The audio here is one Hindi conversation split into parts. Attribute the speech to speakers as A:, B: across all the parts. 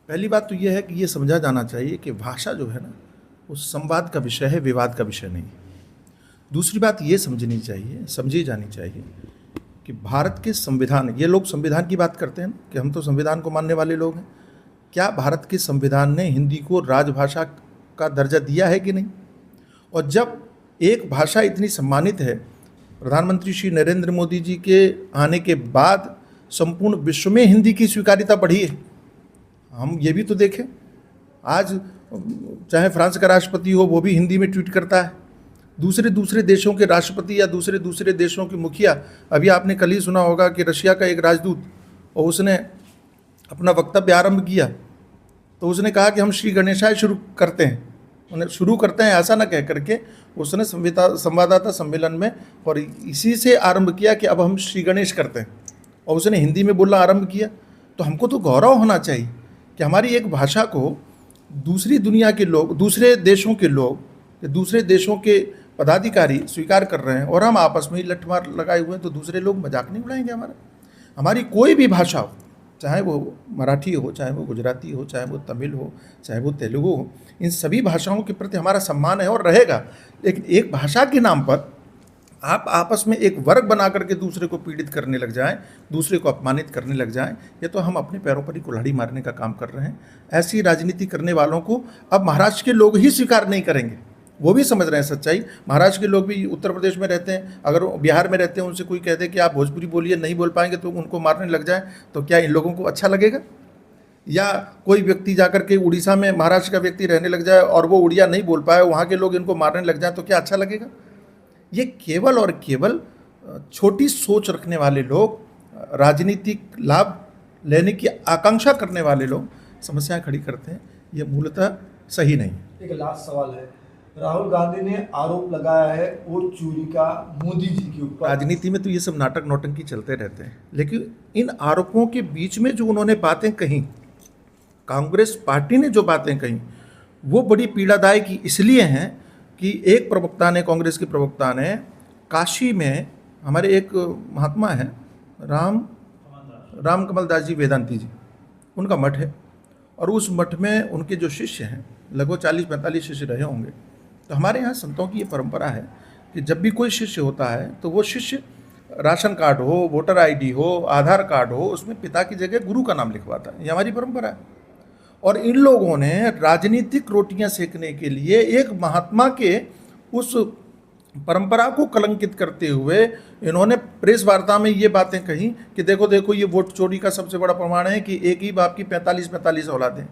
A: पहली बात तो ये है कि ये समझा जाना चाहिए कि भाषा जो है ना, वो संवाद का विषय है, विवाद का विषय नहीं है। दूसरी बात ये समझी जानी चाहिए कि भारत के संविधान, ये लोग संविधान की बात करते हैं ना, कि हम तो संविधान को मानने वाले लोग हैं। क्या भारत के संविधान ने हिंदी को राजभाषा का दर्जा दिया है कि नहीं? और जब एक भाषा इतनी सम्मानित है, प्रधानमंत्री श्री नरेंद्र मोदी जी के आने के बाद संपूर्ण विश्व में हिंदी की स्वीकार्यता बढ़ी है। हम ये भी तो देखें, आज चाहे फ्रांस का राष्ट्रपति हो, वो भी हिंदी में ट्वीट करता है। दूसरे दूसरे देशों के राष्ट्रपति या दूसरे दूसरे देशों के मुखिया, अभी आपने कल ही सुना होगा कि रशिया का एक राजदूत, और उसने अपना वक्तव्य आरंभ किया तो उसने कहा कि हम श्री गणेशाय शुरू करते हैं, उन्हें शुरू करते हैं ऐसा ना कह करके उसने संवाददाता सम्मेलन में और इसी से आरंभ किया कि अब हम श्री गणेश करते हैं, और उसने हिंदी में बोलना आरंभ किया। तो हमको तो गौरव होना चाहिए कि हमारी एक भाषा को दूसरी दुनिया के लोग, दूसरे देशों के लोग, दूसरे देशों के पदाधिकारी स्वीकार कर रहे हैं, और हम आपस में ही लठमार लगाए हुए हैं। तो दूसरे लोग मजाक नहीं उड़ाएंगे हमारा। हमारी कोई भी भाषा हो, चाहे वो मराठी हो, चाहे वो गुजराती हो, चाहे वो तमिल हो, चाहे वो तेलुगु हो, इन सभी भाषाओं के प्रति हमारा सम्मान है और रहेगा। लेकिन एक भाषा के नाम पर आप आपस में एक वर्ग बना करके दूसरे को पीड़ित करने लग जाएं, दूसरे को अपमानित करने लग जाएं, ये तो हम अपने पैरों पर ही कुल्हाड़ी मारने का काम कर रहे हैं। ऐसी राजनीति करने वालों को अब महाराष्ट्र के लोग ही स्वीकार नहीं करेंगे। वो भी समझ रहे हैं सच्चाई। महाराष्ट्र के लोग भी उत्तर प्रदेश में रहते हैं, अगर बिहार में रहते हैं, उनसे कोई कह दे कि आप भोजपुरी बोलिए, नहीं बोल पाएंगे तो उनको मारने लग जाए, तो क्या इन लोगों को अच्छा लगेगा? या कोई व्यक्ति जाकर के उड़ीसा में, महाराष्ट्र का व्यक्ति रहने लग जाए और वो उड़िया नहीं बोल पाए, वहाँ के लोग इनको मारने लग जाए, तो क्या अच्छा लगेगा? ये केवल और केवल छोटी सोच रखने वाले लोग, राजनीतिक लाभ लेने की आकांक्षा करने वाले लोग समस्याएं खड़ी करते हैं। ये मूलतः सही नहीं है।
B: एक लास्ट सवाल है, राहुल गांधी ने आरोप लगाया है वोट चोरी का मोदी जी के ऊपर।
A: राजनीति में तो ये सब नाटक नौटंकी चलते रहते हैं, लेकिन इन आरोपों के बीच में जो उन्होंने बातें कही, कांग्रेस पार्टी ने जो बातें कही, वो बड़ी पीड़ादायक इसलिए हैं कि एक प्रवक्ता ने, कांग्रेस के प्रवक्ता ने, काशी में हमारे एक महात्मा है, राम कमल दास जी वेदांती जी, उनका मठ है, और उस मठ में उनके जो शिष्य हैं, लगभग 40-45 शिष्य रहे होंगे। तो हमारे यहाँ संतों की ये परंपरा है कि जब भी कोई शिष्य होता है तो वो शिष्य राशन कार्ड हो, वोटर आईडी हो, आधार कार्ड हो, उसमें पिता की जगह गुरु का नाम लिखवाता है। ये हमारी परंपरा है। और इन लोगों ने राजनीतिक रोटियां सेकने के लिए एक महात्मा के उस परंपरा को कलंकित करते हुए इन्होंने प्रेस वार्ता में ये बातें कही कि देखो देखो, ये वोट चोरी का सबसे बड़ा प्रमाण है कि एक ही बाप की 45-45 औलादें।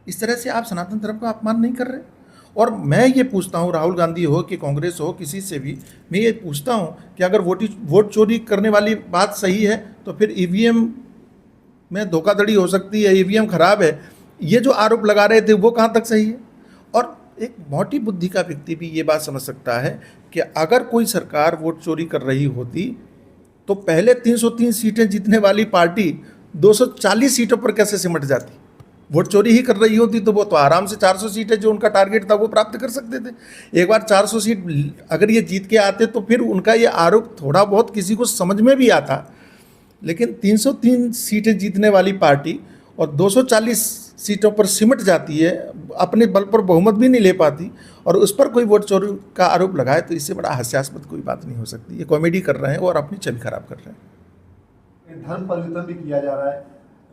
A: इस तरह से आप सनातन धर्म का अपमान नहीं कर रहे। और मैं ये पूछता हूँ, राहुल गांधी हो कि कांग्रेस हो, किसी से भी मैं ये पूछता हूँ कि अगर वोट चोरी करने वाली बात सही है तो फिर ईवीएम में धोखाधड़ी हो सकती है, ईवीएम खराब है, ये जो आरोप लगा रहे थे वो कहाँ तक सही है? और एक मोटी बुद्धि का व्यक्ति भी ये बात समझ सकता है कि अगर कोई सरकार वोट चोरी कर रही होती तो पहले 303 सीटें जीतने वाली पार्टी 240 सीटों पर कैसे सिमट जाती? वोट चोरी ही कर रही होती तो वो तो आराम से 400 सीटें जो उनका टारगेट था वो प्राप्त कर सकते थे। एक बार 400 सीट अगर ये जीत के आते तो फिर उनका ये आरोप थोड़ा बहुत किसी को समझ में भी आता। लेकिन 303 सीटें जीतने वाली पार्टी और 240 सीटों पर सिमट जाती है, अपने बल पर बहुमत भी नहीं ले पाती, और उस पर कोई वोट चोरी का आरोप लगाए, तो इससे बड़ा हास्यास्पद कोई बात नहीं हो सकती। ये कॉमेडी कर रहे हैं और अपनी छवि खराब कर रहे हैं।
B: धर्म परिवर्तन भी किया जा रहा है,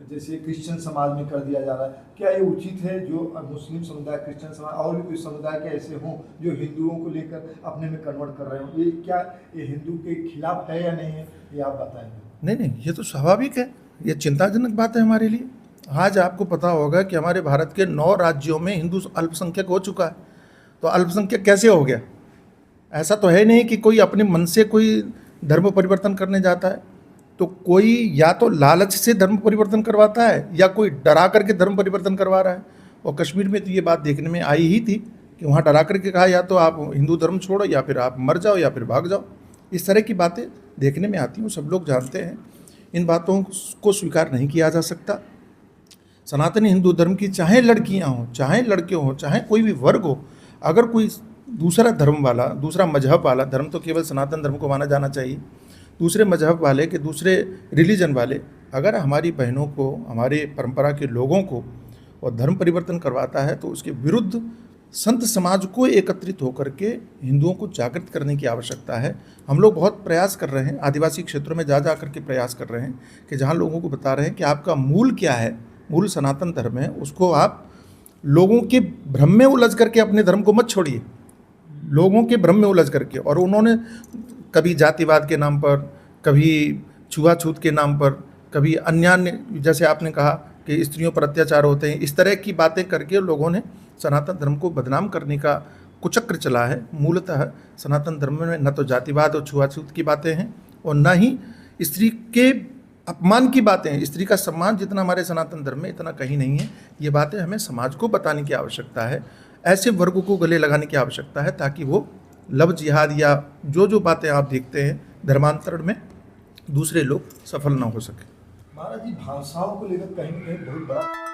B: जैसे क्रिश्चियन समाज में कर दिया जा रहा है। क्या ये उचित है जो मुस्लिम समुदाय, क्रिश्चियन समाज और भी कोई समुदाय के ऐसे हों जो हिंदुओं को लेकर अपने में कन्वर्ट कर रहे हो? ये क्या ये हिंदू के खिलाफ है या नहीं है, ये आप बताएंगे?
A: नहीं, ये तो स्वाभाविक है। ये चिंताजनक बात है हमारे लिए। आज आपको पता होगा कि हमारे भारत के 9 राज्यों में हिंदू अल्पसंख्यक हो चुका है। तो अल्पसंख्यक कैसे हो गया? ऐसा तो है नहीं कि कोई अपने मन से कोई धर्म परिवर्तन करने जाता है। तो कोई या तो लालच से धर्म परिवर्तन करवाता है या कोई डरा करके धर्म परिवर्तन करवा रहा है। और कश्मीर में तो ये बात देखने में आई ही थी कि वहाँ डरा करके कहा या तो आप हिंदू धर्म छोड़ो या फिर आप मर जाओ या फिर भाग जाओ। इस तरह की बातें देखने में आती हूँ, सब लोग जानते हैं। इन बातों को स्वीकार नहीं किया जा सकता। सनातनी हिंदू धर्म की चाहे लड़कियाँ हों, चाहे लड़के हों, चाहे कोई भी वर्ग हो, अगर कोई दूसरा धर्म वाला, दूसरा मजहब वाला, धर्म तो केवल सनातन धर्म को माना जाना चाहिए, दूसरे मजहब वाले के, दूसरे रिलीजन वाले अगर हमारी बहनों को, हमारे परंपरा के लोगों को और धर्म परिवर्तन करवाता है तो उसके विरुद्ध संत समाज को एकत्रित होकर के हिंदुओं को जागृत करने की आवश्यकता है। हम लोग बहुत प्रयास कर रहे हैं, आदिवासी क्षेत्रों में जा कर के प्रयास कर रहे हैं कि जहाँ लोगों को बता रहे हैं कि आपका मूल क्या है, मूल सनातन धर्म है, उसको आप लोगों के भ्रम में उलझ करके अपने धर्म को मत छोड़िए, लोगों के भ्रम में उलझ करके। और उन्होंने कभी जातिवाद के नाम पर, कभी छुआछूत के नाम पर, कभी अन्य, जैसे आपने कहा कि स्त्रियों पर अत्याचार होते हैं, इस तरह की बातें करके लोगों ने सनातन धर्म को बदनाम करने का कुचक्र चला है। मूलतः सनातन धर्म में न तो जातिवाद और छुआछूत की बातें हैं और न ही स्त्री के अपमान की बातें हैं। स्त्री का सम्मान जितना हमारे सनातन धर्म में, इतना कहीं नहीं है। ये बातें हमें समाज को बताने की आवश्यकता है, ऐसे वर्ग को गले लगाने की आवश्यकता है ताकि वो लव जिहाद या जो बातें आप देखते हैं धर्मांतरण में, दूसरे लोग सफल ना हो सके।
B: महाराज जी, भाषाओं को लेकर कहीं न कहीं बहुत बड़ा